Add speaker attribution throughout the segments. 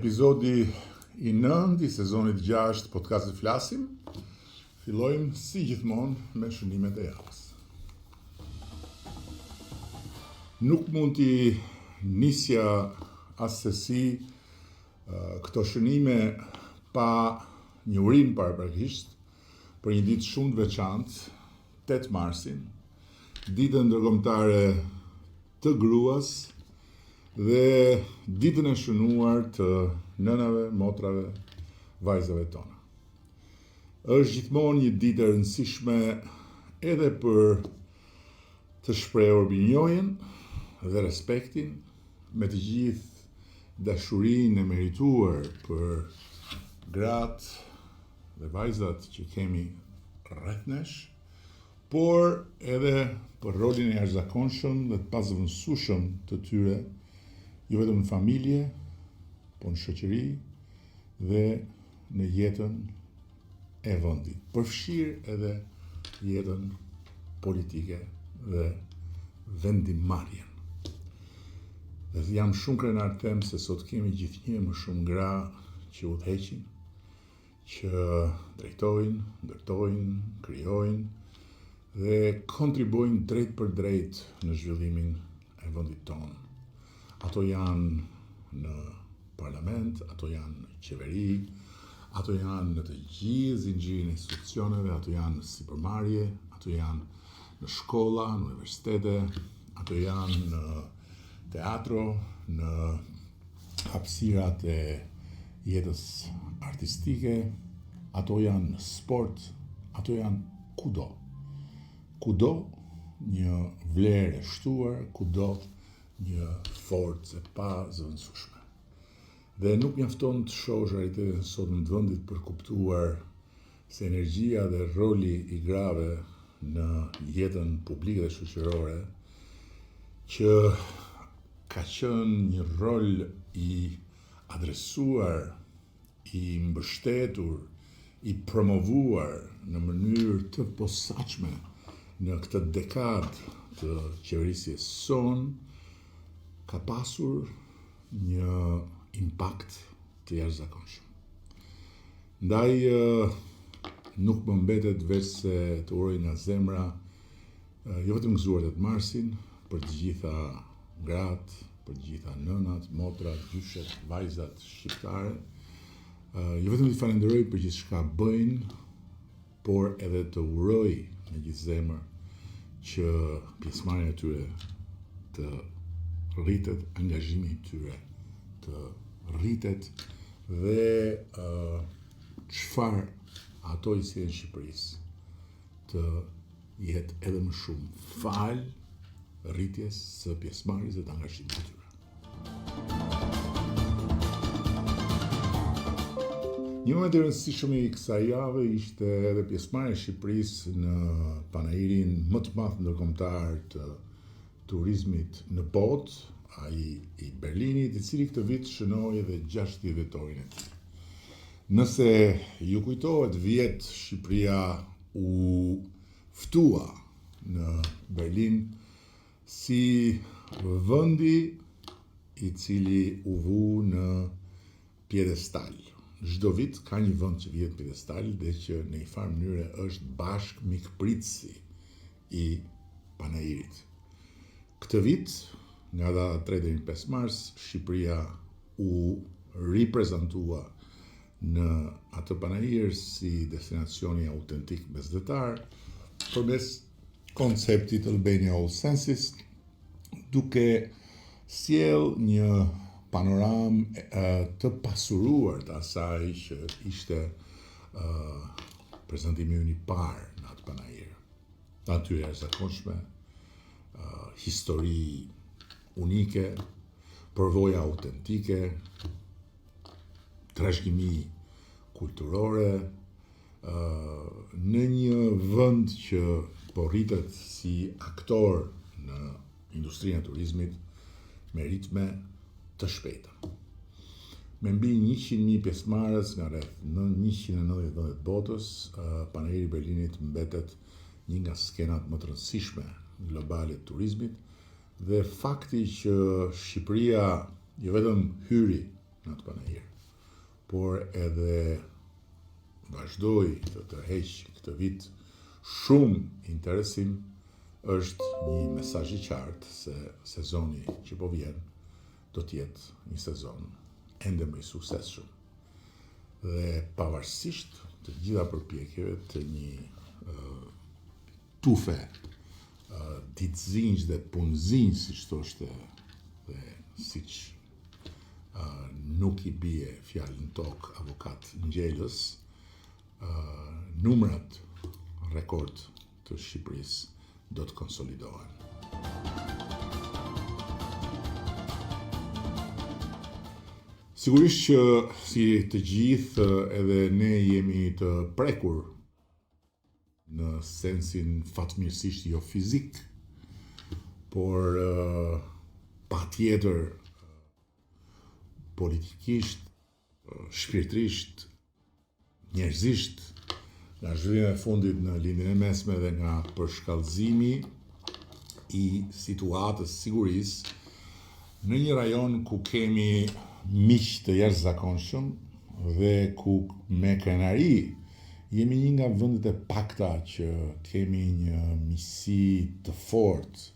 Speaker 1: Epizodi i 9 i sezonit 6 podcastit Flasim. Fillojmë si gjithmonë me shënimet e javës. Nuk mund t'i nisja asesi këto shënime pa një urim paraprakisht për një ditë shumë të veçantë, 8 marsin, ditën ndërkombëtare të gruas dhe ditën e shënuar të nënave, motrave, vajzave tona. Është gjithmonë një ditë e rëndësishme edhe për të shprehur mirënjohjen dhe respektin me të gjithë dashurinë e merituar për gratë dhe vajzat që kemi rreth nesh, por edhe për rolin e jashtëzakonshëm dhe të pazëvendësueshëm të tyre, jo vetëm në familje, po në shoqëri dhe në jetën e vendit, përfshirë edhe jetën politike dhe vendimarrjen. Dhe jam shumë krenar të them se sot kemi gjithnjë më shumë gra që udhëheqin, që drejtojnë, ndërtojnë, krijojnë dhe kontribuojnë drejt për drejt në zhvillimin e vendit tonë. Ato janë në parlament, ato janë në qeveri, ato janë në të gjithë zinxhirin e institucioneve, ato janë në sipërmarrje, ato janë në shkolla, në universitete, ato janë në teatro, në hapësirat e jetës artistike, ato janë në sport, ato janë kudo. Kudo një vlerë e shtuar, kudo një forcë e pazëvendësueshme. Dhe nuk mjafton të shohësh realitetin sot në vendit për kuptuar se energjia dhe roli i grave në jetën publike dhe shoqërore që ka qenë një rol i adresuar, i mbështetur, i promovuar në mënyrë të posaçme në këtë dekadë të qeverisjes sonë, ka pasur një impakt të jashtëzakonshëm. Ndaj nuk më mbetet veç se të uroj nga zemra, jo vetëm gëzuar 8 marsin, për të gjitha gratë, për të gjitha nënat, motrat, gjyshet, vajzat shqiptare, jo vetëm t'i falenderoj për gjithçka bëjnë, por edhe të uroj me gjithë zemër që pjesëmarrja e tyre të rritet, angazhimi i tyre të rritet dhe çfarë ato i sjellin Shqipërisë të jetë edhe më shumë fal rritjes së pjesëmarrjes dhe të angazhimit të tyre. Një moment i rëndësishëm i kësaj jave ishte edhe pjesëmarrja e Shqipërisë në panairin më të madh ndërkombëtar të turizmit në botë, ai i Berlinit, i cili këtë vit shënoi edhe 60 vjetorin e tij. Nëse ju kujtohet vjet Shqipëria u ftua në Berlin si vendi i cili u vu në piedestal. Çdo vit ka një vend që vjen në piedestal dhe që në një farë mënyre është bashkë mikpritësi i panairit. Këtë vit, nga data 3 deri në 5 mars, Shqipëria u riprezentua në atë panair si destinacioni autentik mesdhetar përmes konceptit Albania All Senses, duke sjell një panoramë të pasuruar të asaj që ishte prezantimi i parë në atë panair. Natyrë e jashtëzakonshme, histori unike, përvoja autentike, trashëgimi kulturore, në një vend që po rritet si aktor në industrinë e turizmit me ritme të shpejta. Me mbi 100.000 pjesëmarrës nga rreth 190 botës, panairi i Berlinit mbetet një nga skenat më të rëndësishme globale të turizmit dhe fakti që Shqipëria jo vetëm hyri në atë panair, por edhe vazhdoi të tërheq këtë vit shumë interesim, është një mesazh i qartë se sezoni që po vjen do të jetë një sezon ende më i suksesshëm. Dhe pavarësisht të gjitha përpjekjeve të një tufe ditëzinjë dhe punëzinjë, siç thoshte dhe siç nuk i bie fjalë në tokë avokat ngjellës, numrat rekord të Shqipërisë do të konsolidohen. Sigurisht që si të gjithë edhe ne jemi të prekur në sensin fatmirësisht jo fizik, por patjetër politikisht, shpirtërisht, njerëzisht, nga zhvillimi e fundit në lindjen e mesme dhe nga përshkallëzimi i situatës sigurisë në një rajon ku kemi miq të jashtëzakonshëm dhe ku me krenari jemi një nga vendet e pakta që kemi një miqësi të fortë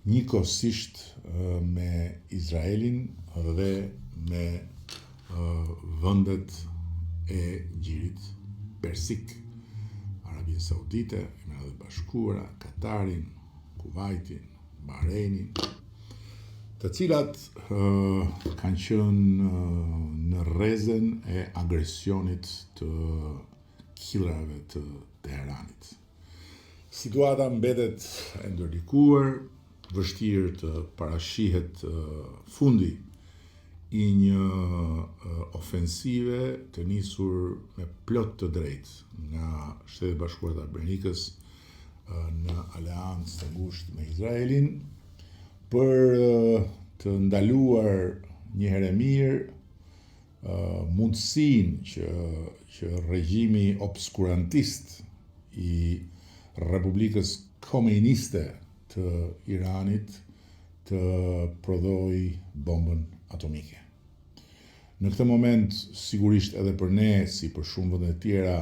Speaker 1: njëkohësisht me Izraelin dhe me vendet e Gjirit Persik, Arabinë Saudite, Emiratet e Bashkuara, Katarin, Kuvajtin, Bahreinin, të cilat kanë qenë në rrezen e agresionit të killrave të Teheranit. Situata mbetet e ndërlikuar, vështirë të parashihet fundi i një ofensive të nisur me plot të drejtë nga Shtetet e Bashkuara të Amerikës në aleancë të ngushtë me Izraelin për të ndaluar një herë mirë mundësinë që regjimi obskurantist i Republikës Komeniste të Iranit të prodhoi bombën atomike. Në këtë moment, sigurisht edhe për ne, si për shumë vende tjera,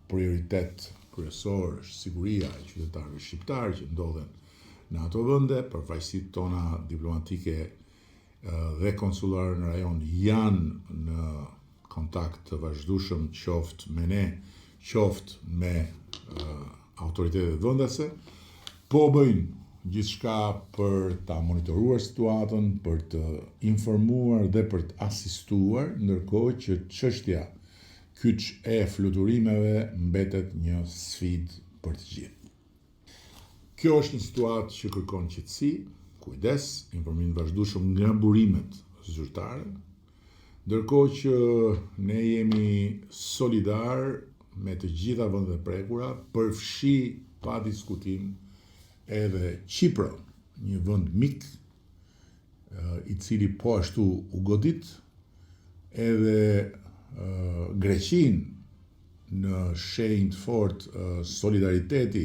Speaker 1: prioritet kryesor është siguria e qytetarëve shqiptar që ndodhen në ato vende, përfaqësitë tona diplomatike dhe konsullare në rajon janë në kontakt të vazhdueshëm qoftë me ne, qoftë me autoritetet vendase, po bëjnë gjithçka për ta monitoruar situatën, për të informuar dhe për të asistuar, ndërkohë që çështja kyç e fluturimeve mbetet një sfidë për të gjithë. Kjo është një situatë që kërkon qetësi, kujdes, informim vazhdueshëm nga burimet zyrtare, ndërkohë që ne jemi solidar me të gjitha vendet e prekura, përfshi pa diskutim edhe Qipro, një vend mik i cili po ashtu u godit, edhe Greqin në shenjë të fortë solidariteti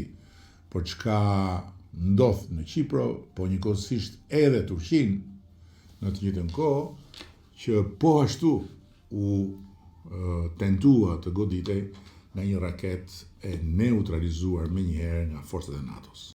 Speaker 1: për çka ndodh në Qipro, po njëkohësisht edhe Turqin në të njëjtën kohë që po ashtu u tentua të goditej nga një raketë e neutralizuar menjëherë nga forcat e NATO-s.